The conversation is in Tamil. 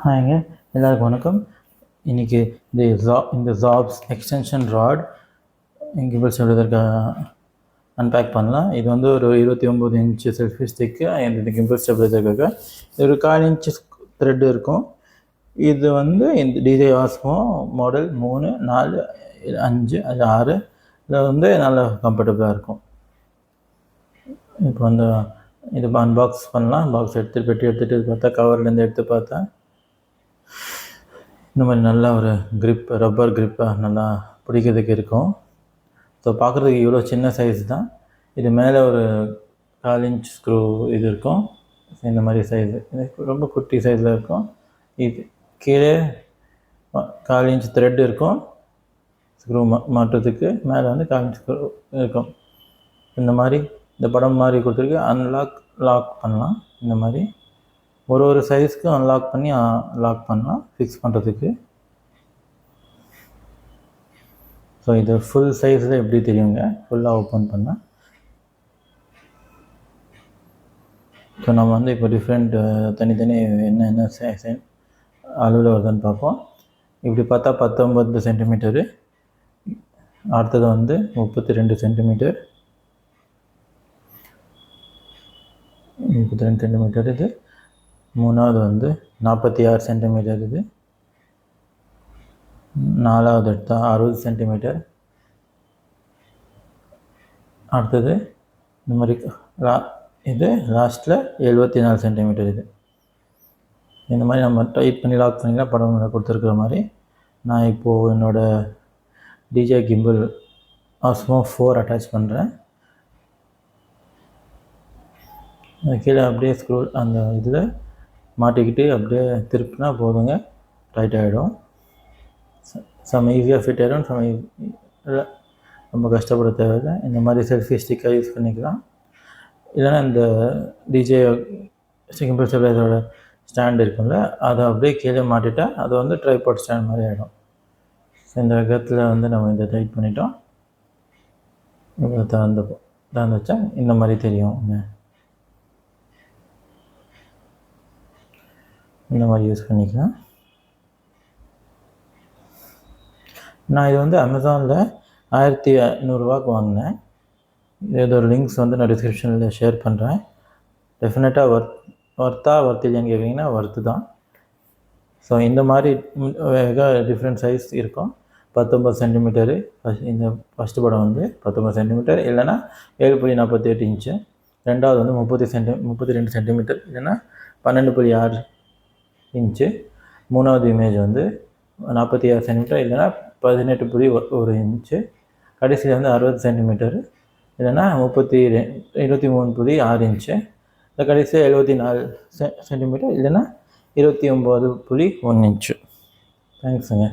ஹாய்ங்க, எல்லாருக்கும் வணக்கம். இன்றைக்கி இந்த ஜாப்ஸ் எக்ஸ்டென்ஷன் ராட் கிம்பிள்ஸ் எடுக்கிறதுக்கு அன்பேக் பண்ணலாம். இது வந்து ஒரு 29 இன்ச்சு செல்ஃபி ஸ்டிக்கு. இந்த கிம்பிள்ஸ் எடுக்கிறதுக்காக இது ஒரு 1/4 இன்ச்சு த்ரெட் இருக்கும். இது வந்து இந்த டிஜே ஆஸ்மோ மாடல் 3, 4, 5, 6 இதில் வந்து நல்லா கம்ஃபர்டபுளாக இருக்கும். இப்போ வந்து இது அன்பாக்ஸ் பண்ணலாம். பாக்ஸ் எடுத்துகிட்டு பார்த்தா கவர்லேருந்து எடுத்து பார்த்தா இந்த மாதிரி நல்லா ஒரு க்ரிப், ரப்பர் க்ரிப்பாக நல்லா பிடிக்கிறதுக்கு இருக்கும். ஸோ பார்க்குறதுக்கு இவ்வளோ சின்ன சைஸ் தான். இது மேலே ஒரு 1/4 இன்ச் ஸ்க்ரூ இது இருக்கும். இந்த மாதிரி சைஸு ரொம்ப குட்டி சைஸில் இருக்கும். இது கீழே 1/4 இன்ச் த்ரெட் இருக்கும். ஸ்க்ரூ மாட்டுறதுக்கு மேலே வந்து 1/4 இன்ச் ஸ்க்ரூ இருக்கும். இந்த மாதிரி இந்த படம் மாதிரி கொடுத்துருக்கு. லாக் பண்ணலாம். இந்த மாதிரி ஒரு சைஸ்க்கு அன்லாக் பண்ணி லாக் பண்ணலாம் ஃபிக்ஸ் பண்ணுறதுக்கு. ஸோ இது ஃபுல் சைஸில் எப்படி தெரியுங்க, ஃபுல்லாக ஓப்பன் பண்ணால். ஸோ நம்ம வந்து இப்போ டிஃப்ரெண்ட் தனித்தனி என்ன அளவில் வருதுன்னு பார்ப்போம். இப்படி பார்த்தா 19 சென்டிமீட்டரு, அடுத்தது வந்து 32 சென்டிமீட்டர், 32 சென்டிமீட்டர். இது மூணாவது வந்து 46 சென்டிமீட்டர். இது நாலாவது எடுத்தால் 60 சென்டிமீட்டர். அடுத்தது இந்த மாதிரி இது லாஸ்ட்டில் 74 சென்டிமீட்டர். இது இந்த மாதிரி நம்ம டைட் பண்ணி லாக் பண்ணிக்கலாம். படம் கொடுத்துருக்குற மாதிரி. நான் இப்போது என்னோடய டிஜே கிம்பிள் ஆஸ்மோ 4 அட்டாச் பண்ணுறேன். கீழே அப்படியே ஸ்க்ரூ அந்த இதில் மாட்டிக்கிட்டு அப்படியே திருப்பினா போதுங்க, டைட் ஆகிடும். சம் ஈஸியாக ஃபிட் ஆகிடும், ரொம்ப கஷ்டப்பட தேவையில்லை. இந்த மாதிரி செல்ஃபி ஸ்டிக்காக யூஸ் பண்ணிக்கலாம். இல்லைன்னா இந்த டிஜே கிம்பிள் ஸ்டெபிலைசரோட ஸ்டாண்ட் இருக்குல்ல, அதை அப்படியே கீழே மாட்டிட்டா அது வந்து ட்ரைபாட் ஸ்டாண்ட் மாதிரி ஆகிடும். ஸோ இந்த விதத்தில் வந்து நம்ம இதை டைட் பண்ணிட்டோம். திறந்து வச்சா இந்த மாதிரி தெரியும். இந்த மாதிரி யூஸ் பண்ணிக்கலாம். நான் இது வந்து அமேசானில் 1500 வாங்கினேன். இதோட லிங்க்ஸ் வந்து நான் டிஸ்கிரிப்ஷனில் ஷேர் பண்ணுறேன். டெஃபினட்டாக ஒர்த் இல்லையான்னு கேட்குறீங்கன்னா ஒர்த்து தான். ஸோ இந்த மாதிரி டிஃப்ரெண்ட் சைஸ் இருக்கும். 19 சென்டிமீட்டரு இந்த ஃபஸ்ட்டு படம் வந்து 19 சென்டிமீட்டர், இல்லைன்னா 7.48 இன்ச்சு. ரெண்டாவது வந்து 32 சென்டிமீட்டர், இல்லைன்னா 12.6 இன்ச்சு. மூணாவது இமேஜ் வந்து 46 சென்டிமீட்டர், இல்லைன்னா 18.1 இன்ச்சு. கடைசியில் வந்து 60 சென்டிமீட்டரு, இல்லைன்னா 23.6 இன்ச்சு. இந்த கடைசியில் 74 சென்டிமீட்டர், இல்லைன்னா 29.1 இன்ச்சு. தேங்க்ஸுங்க.